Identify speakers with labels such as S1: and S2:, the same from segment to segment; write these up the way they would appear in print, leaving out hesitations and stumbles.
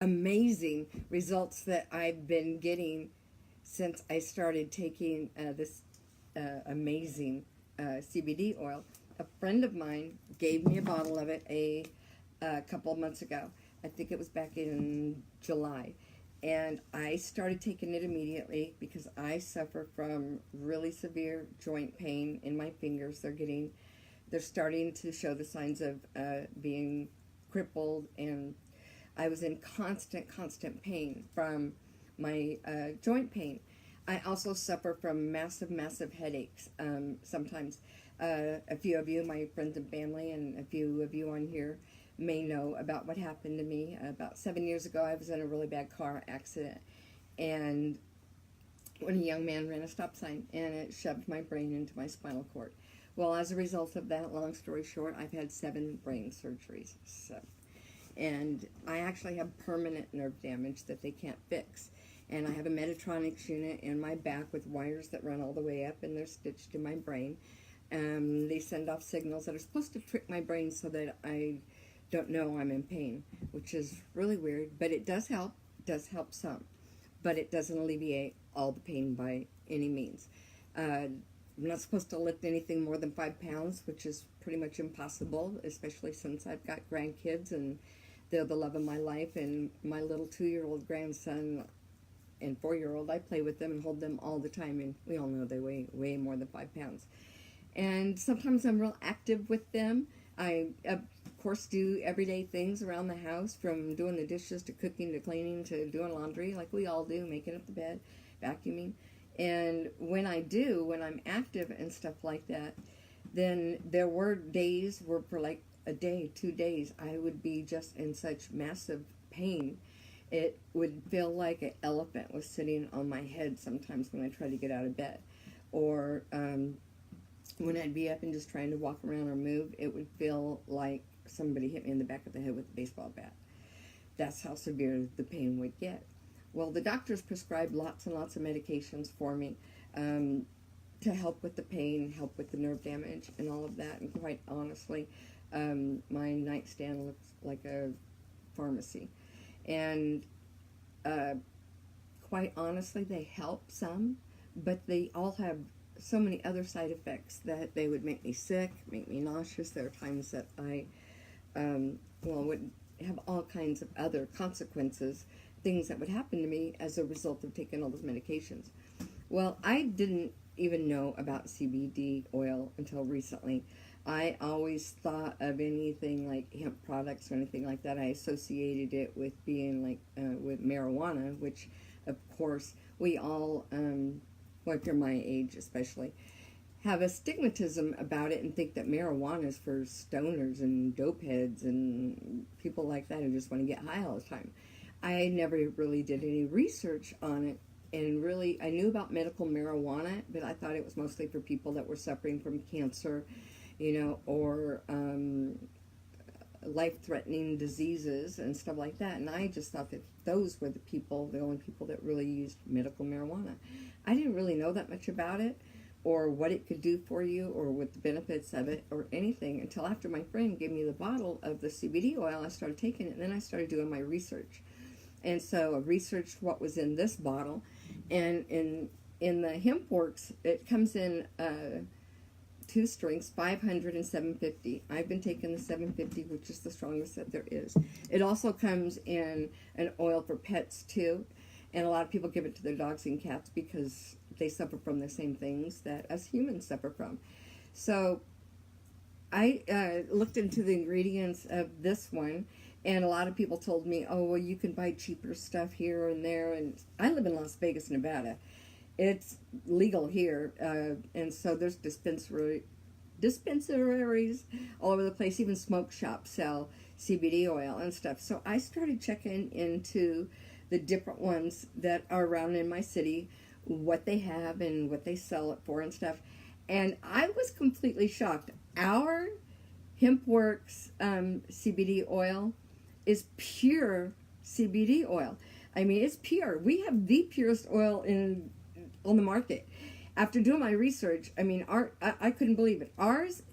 S1: amazing results that I've been getting since I started taking this amazing CBD oil. A friend of mine gave me a bottle of it a couple of months ago. I think it was back in July. And I started taking it immediately because I suffer from really severe joint pain in my fingers. They're starting to show the signs of being crippled, and I was in constant pain from my joint pain. I also suffer from massive headaches sometimes. A few of you, my friends and family, and a few of you on here may know about what happened to me. About 7 years ago, I was in a really bad car accident, and when a young man ran a stop sign, and it shoved my brain into my spinal cord. Well, as a result of that, long story short, I've had 7 brain surgeries. And I actually have permanent nerve damage that they can't fix. And I have a Meditronics unit in my back with wires that run all the way up, and they're stitched in my brain. They send off signals that are supposed to trick my brain so that I don't know I'm in pain, which is really weird, but it does help some, but it doesn't alleviate all the pain by any means. I'm not supposed to lift anything more than 5 pounds, which is pretty much impossible, especially since I've got grandkids and they're the love of my life, and my little 2-year-old grandson and 4-year-old, I play with them and hold them all the time, and we all know they weigh way more than 5 pounds. And sometimes I'm real active with them. I, of course, do everyday things around the house, from doing the dishes to cooking to cleaning to doing laundry, like we all do, making up the bed, vacuuming. And when I'm active and stuff like that, then there were days where for like a day, 2 days, I would be just in such massive pain. It would feel like an elephant was sitting on my head sometimes when I tried to get out of bed. Or when I'd be up and just trying to walk around or move, it would feel like somebody hit me in the back of the head with a baseball bat. That's how severe the pain would get. Well, the doctors prescribed lots and lots of medications for me to help with the pain, help with the nerve damage, and all of that. And quite honestly, my nightstand looks like a pharmacy. And quite honestly, they help some, but they all have so many other side effects that they would make me sick, make me nauseous. There are times that I would have all kinds of other consequences, things that would happen to me as a result of taking all those medications. Well, I didn't even know about CBD oil until recently. I always thought of anything like hemp products or anything like that. I associated it with being like with marijuana, which of course we all, well, if you're my age especially, have a stigmatism about it and think that marijuana is for stoners and dope heads and people like that who just want to get high all the time. I never really did any research on it, and really I knew about medical marijuana, but I thought it was mostly for people that were suffering from cancer, or life-threatening diseases and stuff like that. And I just thought that those were the only people that really used medical marijuana. I didn't really know that much about it, or what it could do for you, or what the benefits of it, or anything, until after my friend gave me the bottle of the CBD oil. I started taking it, and then I started doing my research. And so I researched what was in this bottle, and in the HempWorx, it comes in 2 strengths, 500 and 750. I've been taking the 750, which is the strongest that there is. It also comes in an oil for pets too, and a lot of people give it to their dogs and cats because they suffer from the same things that us humans suffer from. So I looked into the ingredients of this one, and a lot of people told me, oh, well, you can buy cheaper stuff here and there. And I live in Las Vegas, Nevada. It's legal here, and so there's dispensaries all over the place. Even smoke shops sell CBD oil and stuff. So I started checking into the different ones that are around in my city, what they have and what they sell it for and stuff. And I was completely shocked. Our HempWorx CBD oil is pure CBD oil. I mean, it's pure. We have the purest oil on the market. After doing my research, I mean, I couldn't believe it. Ours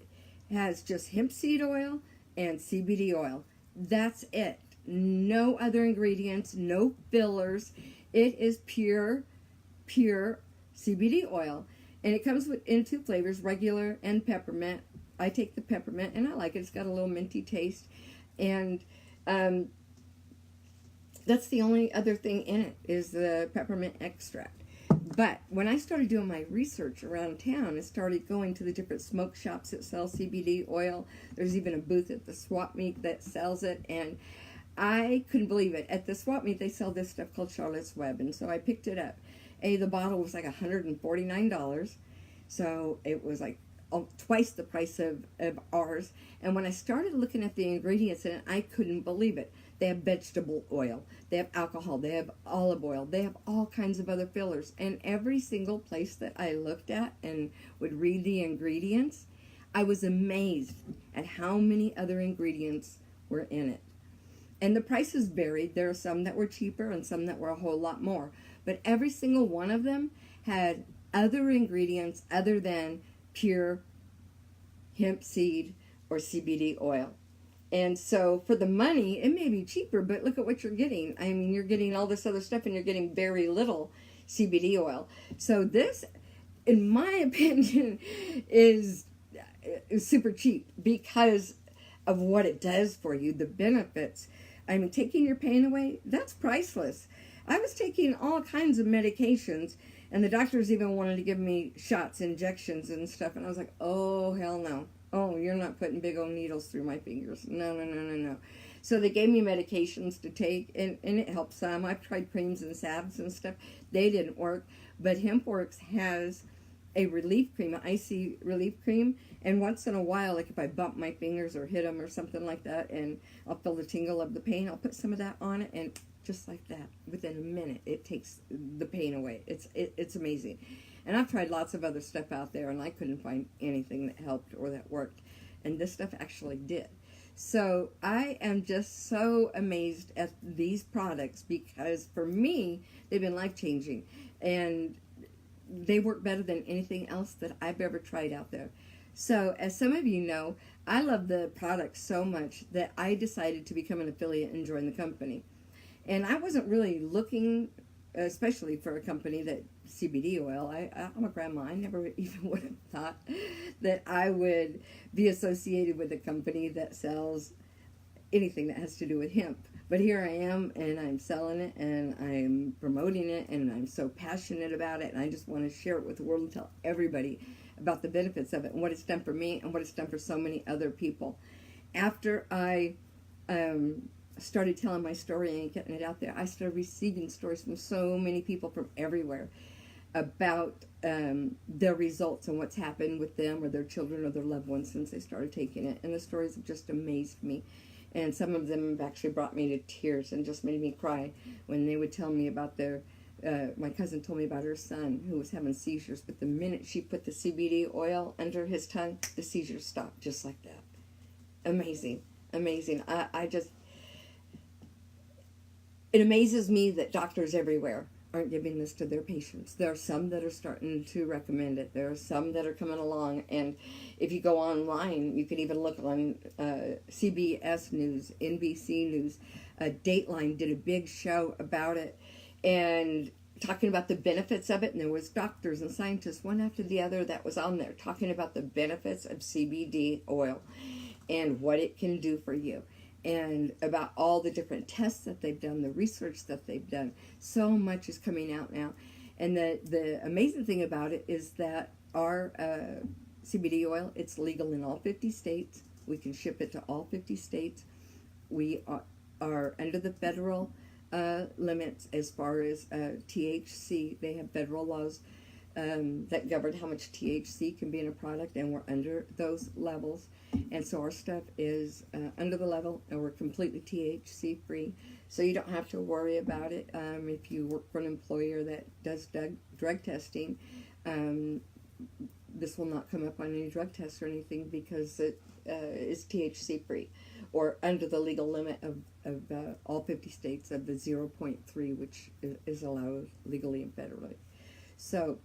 S1: has just hemp seed oil and CBD oil. That's it. no other ingredients, no fillers. It is pure CBD oil. And it comes in two flavors, regular and peppermint. I take the peppermint, and I like it. It's got a little minty taste. And that's the only other thing in it is the peppermint extract. But when I started doing my research around town and started going to the different smoke shops that sell CBD oil, there's even a booth at the swap meet that sells it, and I couldn't believe it. At the swap meet, they sell this stuff called Charlotte's Web, and so I picked it up. The bottle was like $149, so it was like twice the price of ours. And when I started looking at the ingredients in it, I couldn't believe it. They have vegetable oil, they have alcohol, they have olive oil, they have all kinds of other fillers. And every single place that I looked at and would read the ingredients, I was amazed at how many other ingredients were in it. And the prices varied. There are some that were cheaper and some that were a whole lot more. But every single one of them had other ingredients other than pure hemp seed or CBD oil. And so for the money, it may be cheaper, but look at what you're getting. I mean, you're getting all this other stuff and you're getting very little CBD oil. So this, in my opinion, is super cheap because of what it does for you, the benefits. I mean, taking your pain away, that's priceless. I was taking all kinds of medications, and the doctors even wanted to give me shots, injections, and stuff. And I was like, oh, hell no. Oh, you're not putting big old needles through my fingers. No. So they gave me medications to take, and it helped some. I've tried creams and salves and stuff. They didn't work. But HempWorx has a relief cream, an icy relief cream. And once in a while, like if I bump my fingers or hit them or something like that, and I'll feel the tingle of the pain, I'll put some of that on it, and just like that, within a minute, it takes the pain away. It's amazing. And I've tried lots of other stuff out there, and I couldn't find anything that helped or that worked. And this stuff actually did. So I am just so amazed at these products because for me, they've been life-changing. And they work better than anything else that I've ever tried out there. So as some of you know, I love the products so much that I decided to become an affiliate and join the company. And I wasn't really looking, especially for a company that CBD oil. I'm a grandma. I never even would have thought that I would be associated with a company that sells anything that has to do with hemp. But here I am, and I'm selling it, and I'm promoting it, and I'm so passionate about it, and I just want to share it with the world and tell everybody about the benefits of it and what it's done for me and what it's done for so many other people. After I started telling my story and getting it out there, I started receiving stories from so many people from everywhere about their results and what's happened with them or their children or their loved ones since they started taking it. And the stories have just amazed me. And some of them have actually brought me to tears and just made me cry when they would tell me about their, my cousin told me about her son who was having seizures, but the minute she put the CBD oil under his tongue, the seizures stopped just like that. Amazing. I just, it amazes me that doctors everywhere aren't giving this to their patients. There are some that are starting to recommend it. There are some that are coming along. And if you go online, you can even look on CBS News, NBC News. Dateline did a big show about it and talking about the benefits of it. And there was doctors and scientists, one after the other, that was on there talking about the benefits of CBD oil and what it can do for you. And about all the different tests that they've done, the research that they've done. So much is coming out now. And the amazing thing about it is that our CBD oil, it's legal in all 50 states. We can ship it to all 50 states. We are under the federal limits as far as THC. They have federal laws that govern how much THC can be in a product, and we're under those levels. And so our stuff is under the level, and we're completely THC free. So you don't have to worry about it. If you work for an employer that does drug testing, this will not come up on any drug tests or anything because it is THC free, or under the legal limit of all 50 states of the 0.3, which is allowed legally and federally. So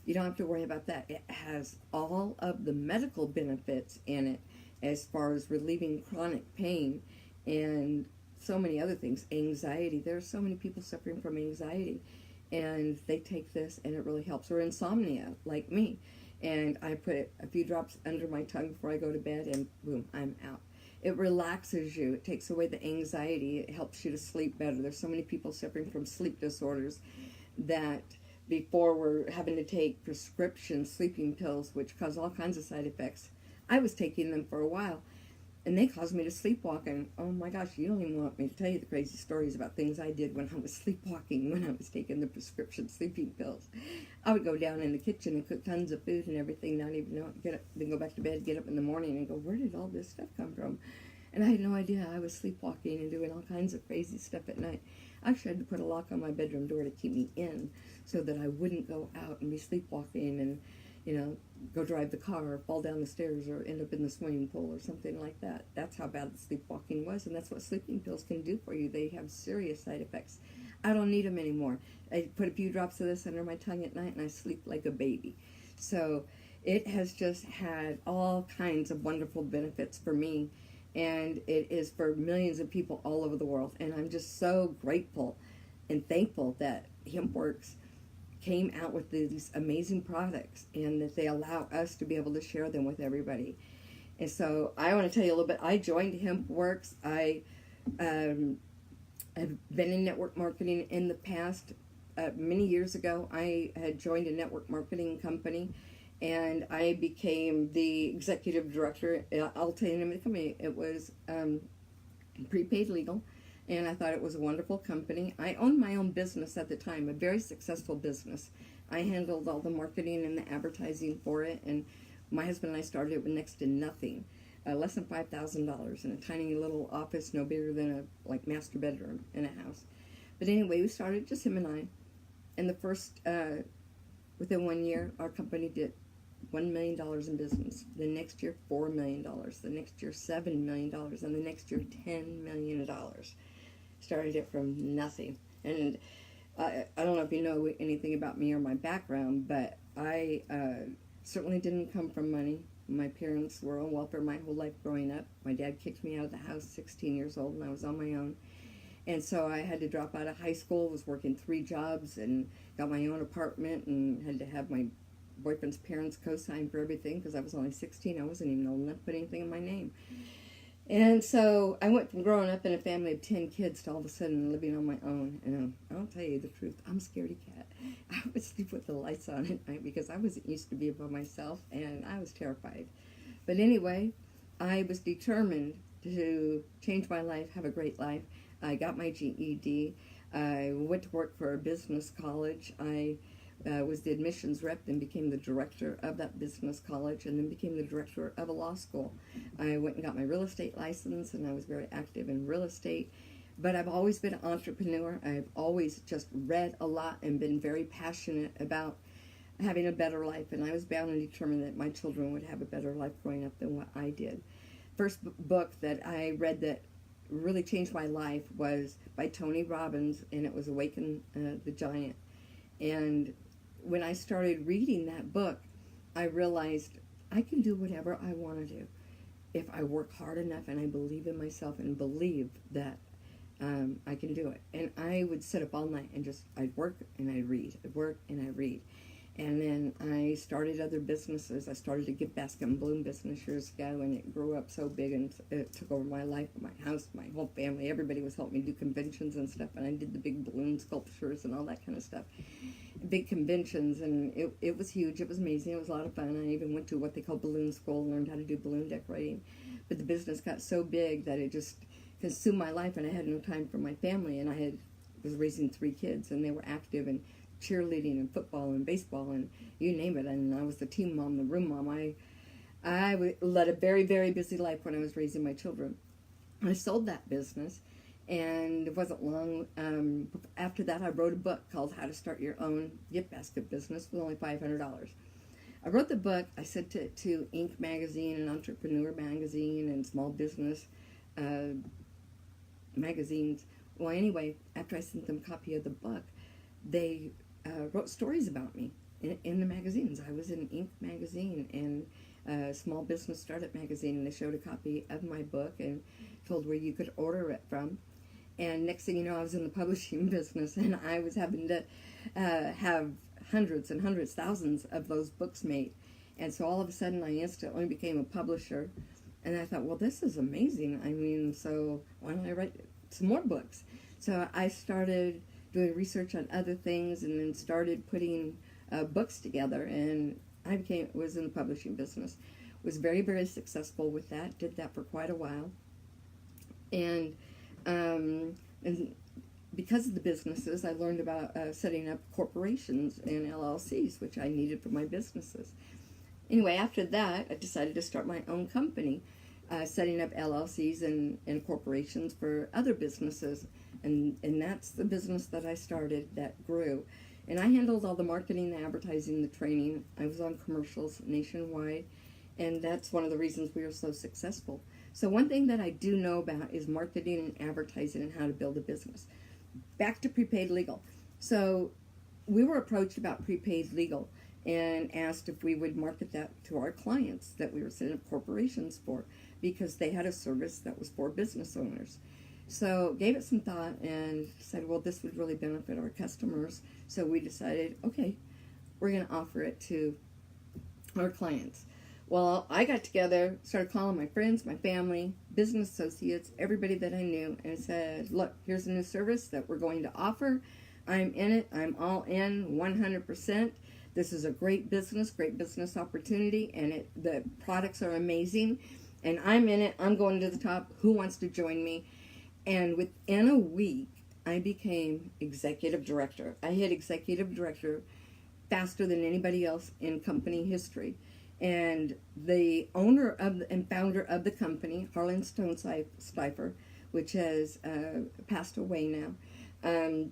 S1: you don't have to worry about that. It has all of the medical benefits in it as far as relieving chronic pain and so many other things. Anxiety. There are so many people suffering from anxiety, and they take this, and it really helps. Or insomnia, like me. And I put a few drops under my tongue before I go to bed, and boom, I'm out. It relaxes you. It takes away the anxiety. It helps you to sleep better. There's so many people suffering from sleep disorders that before were having to take prescription sleeping pills, which cause all kinds of side effects. I was taking them for a while, and they caused me to sleepwalk. And oh my gosh, you don't even want me to tell you the crazy stories about things I did when I was sleepwalking, when I was taking the prescription sleeping pills. I would go down in the kitchen and cook tons of food and everything, not even know it, get up, then go back to bed, get up in the morning and go, where did all this stuff come from? And I had no idea. I was sleepwalking and doing all kinds of crazy stuff at night. I actually had to put a lock on my bedroom door to keep me in so that I wouldn't go out and be sleepwalking and, you know, go drive the car or fall down the stairs or end up in the swimming pool or something like that. That's how bad the sleepwalking was, and that's what sleeping pills can do for you. They have serious side effects. I don't need them anymore. I put a few drops of this under my tongue at night and I sleep like a baby. So it has just had all kinds of wonderful benefits for me, and it is for millions of people all over the world. And I'm just so grateful and thankful that HempWorx came out with these amazing products and that they allow us to be able to share them with everybody. And so I want to tell you a little bit. I joined HempWorx. I have been in network marketing in the past. Many years ago, I had joined a network marketing company, and I became the executive director. I'll tell you the name of the company. It was Prepaid Legal, and I thought it was a wonderful company. I owned my own business at the time, a very successful business. I handled all the marketing and the advertising for it, and my husband and I started it with next to nothing, less than $5,000 in a tiny little office, no bigger than a master bedroom in a house. But anyway, we started, just him and I, and the first, within 1 year, our company did $1 million in business. The next year, $4 million. The next year, $7 million. And the next year, $10 million. Started it from nothing. And I don't know if you know anything about me or my background, but I certainly didn't come from money. My parents were on welfare my whole life growing up. My dad kicked me out of the house 16 years old, and I was on my own. And so I had to drop out of high school, was working 3 jobs, and got my own apartment, and had to have my boyfriend's parents co-sign for everything because I was only 16. I wasn't even old enough to put anything in my name. And so I went from growing up in a family of 10 kids to all of a sudden living on my own. And I'll tell you the truth, I'm a scaredy cat. I would sleep with the lights on at night because I wasn't used to be by myself, and I was terrified. But anyway, I was determined to change my life, have a great life. I got my GED. I went to work for a business college. I was the admissions rep, then became the director of that business college, and then became the director of a law school. I went and got my real estate license, and I was very active in real estate. But I've always been an entrepreneur. I've always just read a lot and been very passionate about having a better life, and I was bound and determined that my children would have a better life growing up than what I did. First book that I read that really changed my life was by Tony Robbins, and it was Awaken the Giant. And when I started reading that book, I realized I can do whatever I want to do if I work hard enough and I believe in myself and believe that I can do it. And I would sit up all night and I'd work and I'd read, I'd work and I'd read. And then I started other businesses. I started a gift basket and bloom business years ago, and it grew up so big, and it took over my life, my house, my whole family. Everybody was helping me do conventions and stuff, and I did the big balloon sculptures and all that kind of stuff. Big conventions, and it was huge. It was amazing. It was a lot of fun. I even went to what they call balloon school, learned how to do balloon decorating. But the business got so big that it just consumed my life, and I had no time for my family, and I was raising 3 kids, and they were active and cheerleading and football and baseball and you name it. And I was the team mom, the room mom. I led a very, very busy life when I was raising my children. I sold that business, and it wasn't long after that I wrote a book called How to Start Your Own Gift Basket Business with only $500. I wrote the book. I sent it to Inc. magazine and Entrepreneur magazine and small business magazines. Well, anyway, after I sent them a copy of the book, they wrote stories about me in the magazines. I was in Inc. magazine and Small Business Startup magazine, and they showed a copy of my book and told where you could order it from. And next thing you know, I was in the publishing business, and I was having to have hundreds and hundreds, thousands of those books made. And so all of a sudden, I instantly became a publisher. And I thought, well, this is amazing. I mean, so why don't I write some more books? So I started doing research on other things, and then started putting books together. And was in the publishing business. Was very, very successful with that. Did that for quite a while. And because of the businesses, I learned about setting up corporations and LLCs, which I needed for my businesses. Anyway, after that, I decided to start my own company, setting up LLCs and corporations for other businesses. And that's the business that I started that grew. And I handled all the marketing, the advertising, the training. I was on commercials nationwide. And that's one of the reasons we were so successful. So one thing that I do know about is marketing and advertising and how to build a business. Back to prepaid legal. So we were approached about prepaid legal and asked if we would market that to our clients that we were setting up corporations for, because they had a service that was for business owners. So gave it some thought and said, well, this would really benefit our customers. So we decided, okay, we're going to offer it to our clients. Well, I got together, started calling my friends, my family, business associates, everybody that I knew, and said, look, here's a new service that we're going to offer. I'm in it. I'm all in 100%. This is a great business opportunity, and the products are amazing, and I'm in it. I'm going to the top. Who wants to join me? And within a week, I became executive director. I hit executive director faster than anybody else in company history. And the owner and founder of the company, Harlan Stone Stifer, which has passed away now,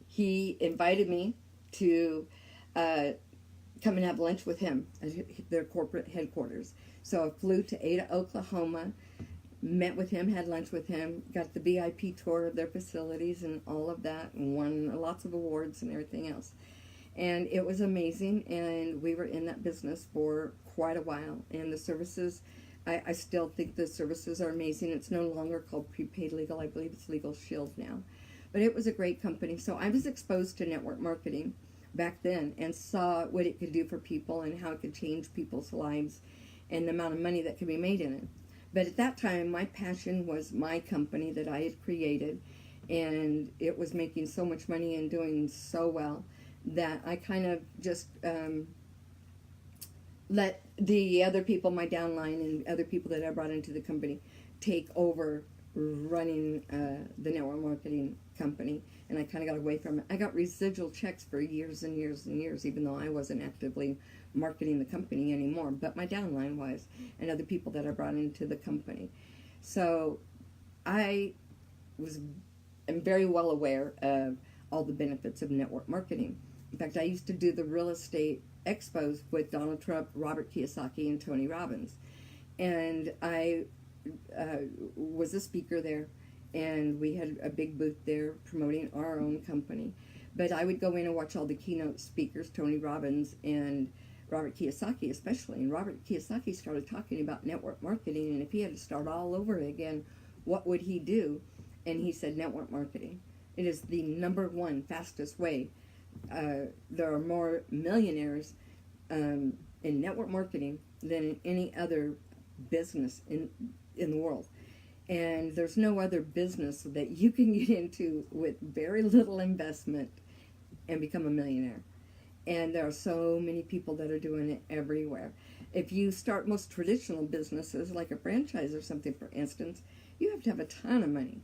S1: he invited me to come and have lunch with him at their corporate headquarters. So I flew to Ada, Oklahoma, met with him, had lunch with him, got the VIP tour of their facilities and all of that, and won lots of awards and everything else. And it was amazing, and we were in that business for quite a while. And the services, I still think the services are amazing. It's no longer called Prepaid Legal. I believe it's Legal Shield now. But it was a great company. So I was exposed to network marketing back then and saw what it could do for people and how it could change people's lives and the amount of money that could be made in it. But at that time, my passion was my company that I had created, and it was making so much money and doing so well that I kind of just let the other people, my downline and other people that I brought into the company, take over running the network marketing company, and I kind of got away from it. I got residual checks for years and years and years, even though I wasn't actively marketing the company anymore, but my downline was, and other people that I brought into the company. So I am very well aware of all the benefits of network marketing. In fact, I used to do the real estate expos with Donald Trump, Robert Kiyosaki, and Tony Robbins. And I was a speaker there, and we had a big booth there promoting our own company. But I would go in and watch all the keynote speakers, Tony Robbins and Robert Kiyosaki especially. And Robert Kiyosaki started talking about network marketing, and if he had to start all over again, what would he do? And he said network marketing. It is the number one fastest way. There are more millionaires in network marketing than in any other business in the world. And there's no other business that you can get into with very little investment and become a millionaire. And there are so many people that are doing it everywhere. If you start most traditional businesses, like a franchise or something, for instance, you have to have a ton of money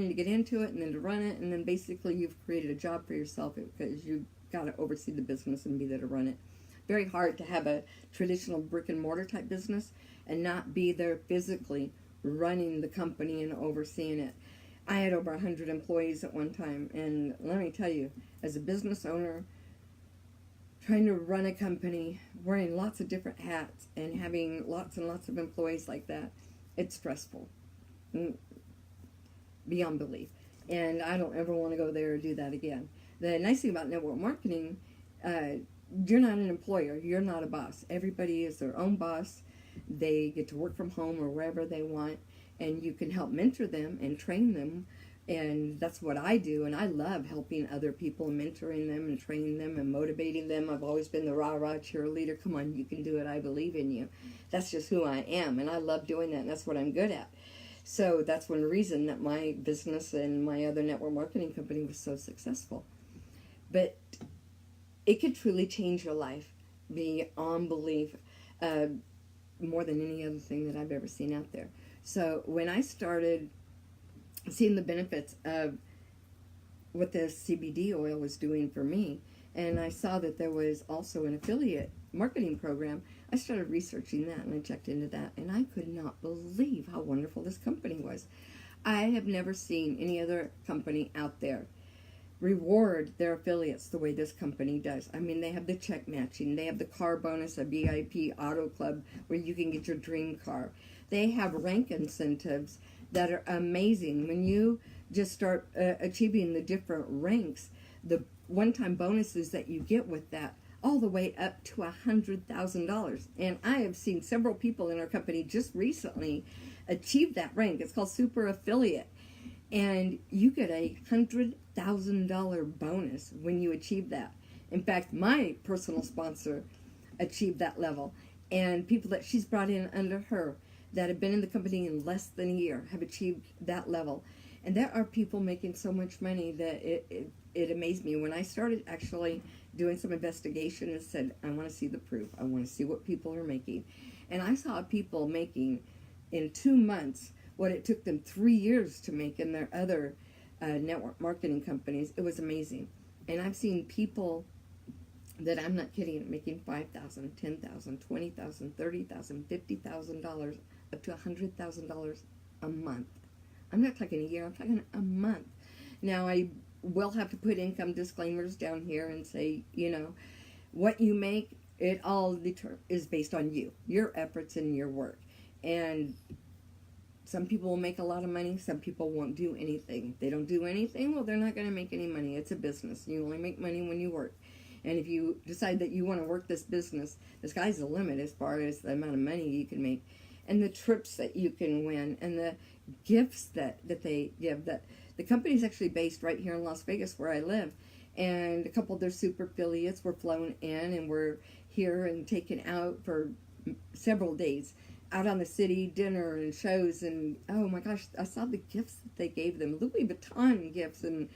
S1: to get into it and then to run it. And then basically you've created a job for yourself because you've got to oversee the business and be there to run it. Very hard to have a traditional brick and mortar type business and not be there physically running the company and overseeing it. I had over 100 employees at one time. And let me tell you, as a business owner, trying to run a company, wearing lots of different hats, and having lots and lots of employees like that, it's stressful, beyond belief. And I don't ever want to go there or do that again. The nice thing about network marketing, you're not an employer, you're not a boss. Everybody is their own boss. They get to work from home or wherever they want, and you can help mentor them and train them And that's what I do, and I love helping other people, mentoring them and training them and motivating them. I've always been the rah-rah cheerleader. Come on, you can do it. I believe in you. That's just who I am, and I love doing that, and that's what I'm good at. So that's one reason that my business and my other network marketing company was so successful. But it could truly change your life beyond belief, more than any other thing that I've ever seen out there. So when I started seeing the benefits of what the CBD oil was doing for me, and I saw that there was also an affiliate marketing program, I started researching that, and I checked into that, and I could not believe how wonderful this company was. I have never seen any other company out there reward their affiliates the way this company does. I mean, they have the check matching, they have the car bonus, a VIP auto club where you can get your dream car. They have rank incentives that are amazing. When you just start achieving the different ranks, the one-time bonuses that you get with that, all the way up to $100,000. And I have seen several people in our company just recently achieve that rank. It's called Super Affiliate. And you get a $100,000 bonus when you achieve that. In fact, my personal sponsor achieved that level. And people that she's brought in under her that have been in the company in less than a year have achieved that level. And there are people making so much money that it amazed me. When I started actually doing some investigation and said, I want to see the proof. I want to see what people are making. And I saw people making in 2 months what it took them 3 years to make in their other network marketing companies. It was amazing. And I've seen people that, I'm not kidding, making $5,000, $10,000, $20,000, $30,000, $50,000, up to $100,000 a month. I'm not talking a year, I'm talking a month. Now, I will have to put income disclaimers down here and say, you know, what you make, it all is based on you, your efforts and your work. And some people will make a lot of money, some people won't do anything. If they don't do anything, well, they're not going to make any money. It's a business. You only make money when you work. And if you decide that you want to work this business, the sky's the limit as far as the amount of money you can make, and the trips that you can win, and the gifts that they give. That the company's actually based right here in Las Vegas where I live, and a couple of their super affiliates were flown in and were here and taken out for several days, out on the city, dinner and shows, and oh my gosh, I saw the gifts that they gave them, Louis Vuitton gifts, and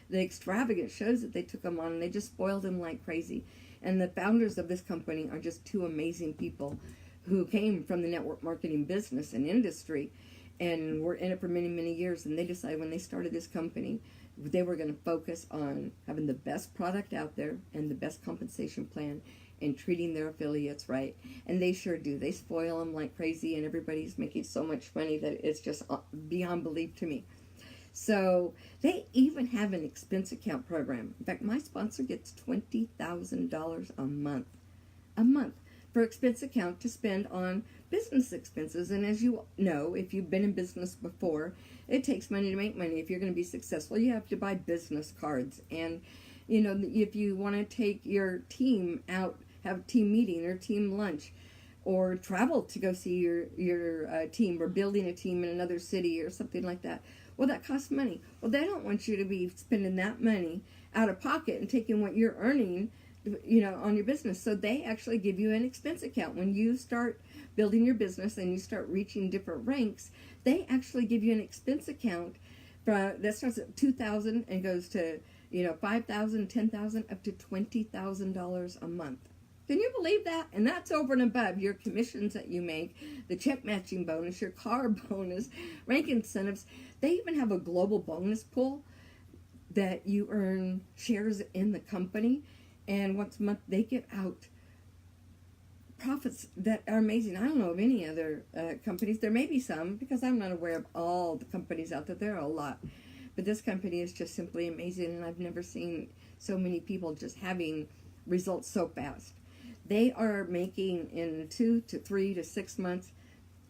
S1: the extravagant shows that they took them on, and they just spoiled them like crazy. And the founders of this company are just two amazing people who came from the network marketing business and industry and were in it for many, many years. And they decided when they started this company, they were going to focus on having the best product out there and the best compensation plan and treating their affiliates right. And they sure do. They spoil them like crazy, and everybody's making so much money that it's just beyond belief to me. So they even have an expense account program. In fact, my sponsor gets $20,000 a month. A month. For expense account to spend on business expenses. And as you know, if you've been in business before, it takes money to make money. If you're going to be successful, you have to buy business cards. And, you know, if you want to take your team out, have a team meeting or team lunch, or travel to go see your team, or building a team in another city or something like that, well, that costs money. Well, they don't want you to be spending that money out of pocket and taking what you're earning, you know, on your business. So they actually give you an expense account. When you start building your business and you start reaching different ranks, they actually give you an expense account that starts at $2,000 and goes to, you know, $5,000, $10,000, up to $20,000 a month. Can you believe that? And that's over and above your commissions that you make, the check matching bonus, your car bonus, rank incentives. They even have a global bonus pool that you earn shares in the company. And once a month, they give out profits that are amazing. I don't know of any other companies. There may be some, because I'm not aware of all the companies out there. There are a lot. But this company is just simply amazing, and I've never seen so many people just having results so fast. They are making in 2 to 3 to 6 months,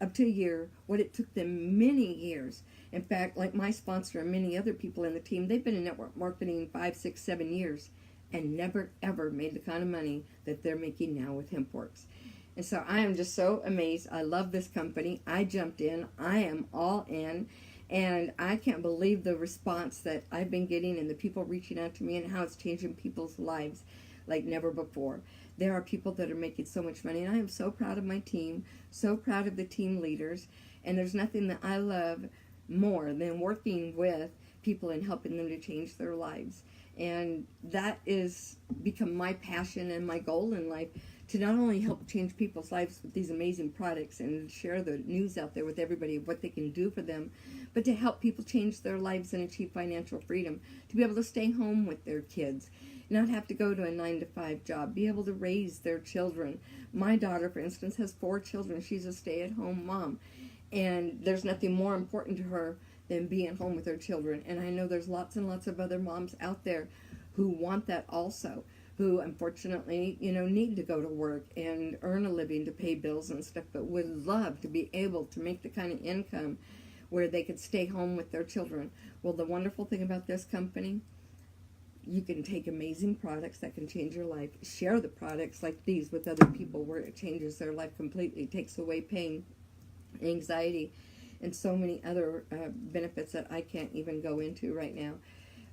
S1: up to a year, what it took them many years. In fact, like my sponsor and many other people in the team, they've been in network marketing 5, 6, 7 years and never, ever made the kind of money that they're making now with HempWorx. And so I am just so amazed. I love this company. I jumped in. I am all in. And I can't believe the response that I've been getting and the people reaching out to me and how it's changing people's lives like never before. There are people that are making so much money, and I am so proud of my team, so proud of the team leaders, and there's nothing that I love more than working with people and helping them to change their lives. And that is become my passion and my goal in life, to not only help change people's lives with these amazing products and share the news out there with everybody of what they can do for them, but to help people change their lives and achieve financial freedom, to be able to stay home with their kids, not have to go to a 9-to-5 job, be able to raise their children. My daughter, for instance, has 4 children. She's a stay-at-home mom, and there's nothing more important to her than being home with her children. And I know there's lots and lots of other moms out there who want that also, who unfortunately, need to go to work and earn a living to pay bills and stuff, but would love to be able to make the kind of income where they could stay home with their children. Well, the wonderful thing about this company, you can take amazing products that can change your life, share the products like these with other people where it changes their life completely, takes away pain, anxiety, and so many other benefits that I can't even go into right now.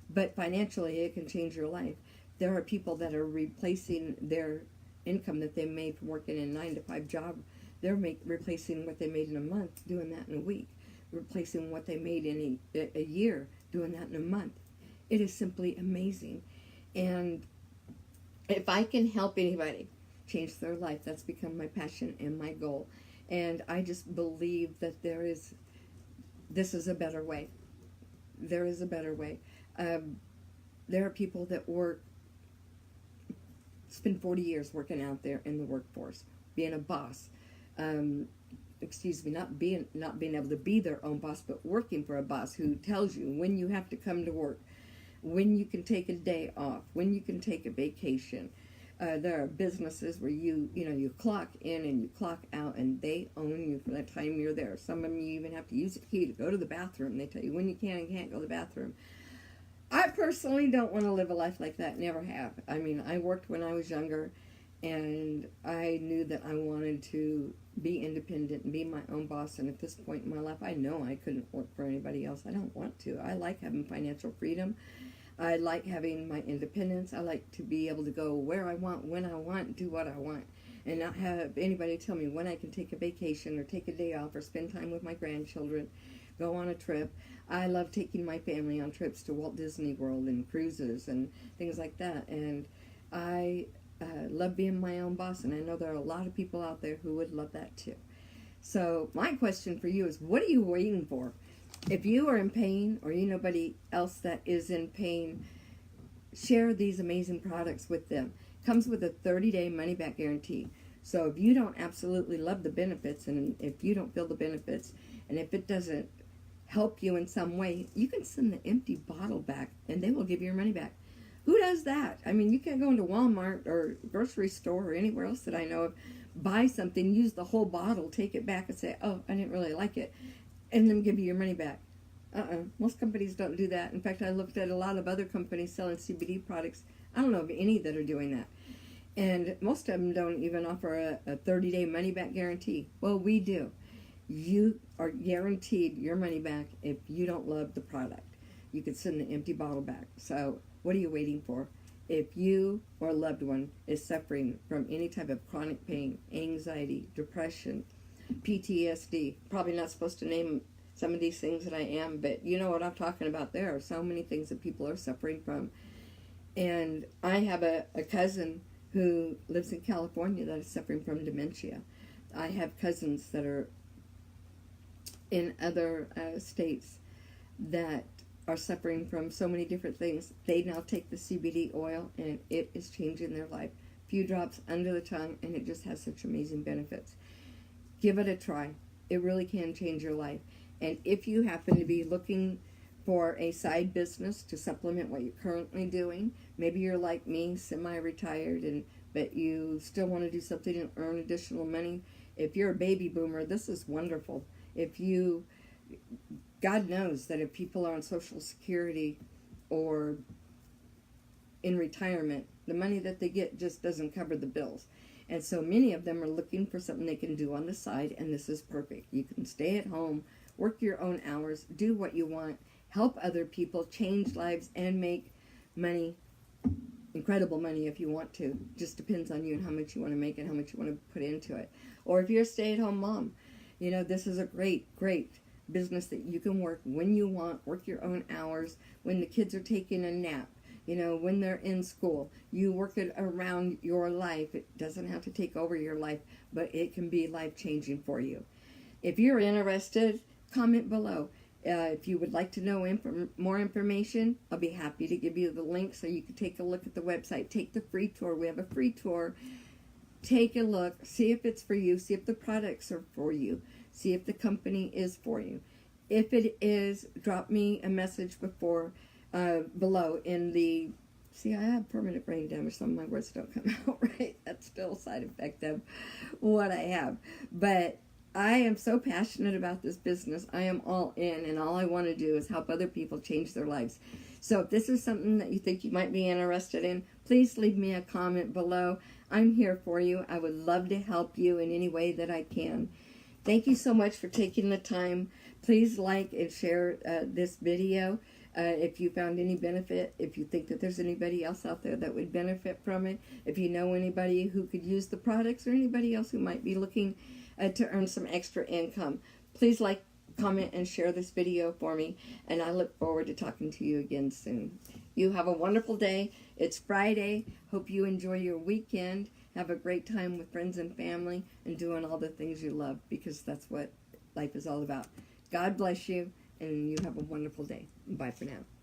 S1: But financially, it can change your life. There are people that are replacing their income that they made from working in a 9-to-5 job. They're replacing what they made in a month, doing that in a week. Replacing what they made in a year, doing that in a month. It is simply amazing. And if I can help anybody change their life, that's become my passion and my goal. And I just believe that this is a better way. There is a better way. There are people that spend 40 years working out there in the workforce, being a boss. Not being able to be their own boss, but working for a boss who tells you when you have to come to work, when you can take a day off, when you can take a vacation. There are businesses where you clock in and you clock out, and they own you for that time you're there. Some of them you even have to use a key to go to the bathroom. They tell you when you can and can't go to the bathroom. I personally don't want to live a life like that. Never have. I mean, I worked when I was younger, and I knew that I wanted to be independent and be my own boss. And at this point in my life, I know I couldn't work for anybody else. I don't want to. I like having financial freedom. I like having my independence. I like to be able to go where I want, when I want, do what I want, and not have anybody tell me when I can take a vacation or take a day off or spend time with my grandchildren, go on a trip. I love taking my family on trips to Walt Disney World and cruises and things like that. And I love being my own boss, and I know there are a lot of people out there who would love that too. So my question for you is, what are you waiting for? If you are in pain, or you know anybody else that is in pain, share these amazing products with them. Comes with a 30-day money-back guarantee. So if you don't absolutely love the benefits, and if you don't feel the benefits, and if it doesn't help you in some way, you can send the empty bottle back, and they will give you your money back. Who does that? I mean, you can't go into Walmart or grocery store or anywhere else that I know of, buy something, use the whole bottle, take it back and say, oh, I didn't really like it, and then give you your money back. Most companies don't do that. In fact, I looked at a lot of other companies selling CBD products. I don't know of any that are doing that. And most of them don't even offer a 30-day money-back guarantee. Well, we do. You are guaranteed your money back if you don't love the product. You can send the empty bottle back. So what are you waiting for? If you or a loved one is suffering from any type of chronic pain, anxiety, depression, PTSD, probably not supposed to name some of these things that I am, but you know what I'm talking about. There are so many things that people are suffering from. And I have a cousin who lives in California that is suffering from dementia. I have cousins that are in other states that are suffering from so many different things. They now take the CBD oil, and it is changing their life. A few drops under the tongue, and it just has such amazing benefits. Give it a try. It really can change your life. And if you happen to be looking for a side business to supplement what you're currently doing, maybe you're like me, semi-retired, but you still want to do something and earn additional money. If you're a baby boomer, this is wonderful. God knows that if people are on Social Security or in retirement, the money that they get just doesn't cover the bills. And so many of them are looking for something they can do on the side, and this is perfect. You can stay at home work your own hours, do what you want, help other people, change lives, and make money, incredible money if you want to. Just depends on you and how much you want to make and how much you want to put into it. Or if you're a stay-at-home mom, you know, this is a great, great business that you can work when you want, work your own hours, when the kids are taking a nap, you know, when they're in school. You work it around your life. It doesn't have to take over your life, but it can be life-changing for you. If you're interested, comment below. If you would like to know more information, I'll be happy to give you the link so you can take a look at the website. Take the free tour. We have a free tour. Take a look. See if it's for you. See if the products are for you. See if the company is for you. If it is, drop me a message below in the... See, I have permanent brain damage. Some of my words don't come out right. That's still a side effect of what I have. But I am so passionate about this business. I am all in, and all I want to do is help other people change their lives. So if this is something that you think you might be interested in, please leave me a comment below. I'm here for you. I would love to help you in any way that I can. Thank you so much for taking the time. Please like and share this video if you found any benefit, if you think that there's anybody else out there that would benefit from it, if you know anybody who could use the products or anybody else who might be looking to earn some extra income. Please like, comment, and share this video for me, and I look forward to talking to you again soon. You have a wonderful day. It's Friday. Hope you enjoy your weekend. Have a great time with friends and family and doing all the things you love, because that's what life is all about. God bless you, and you have a wonderful day. Bye for now.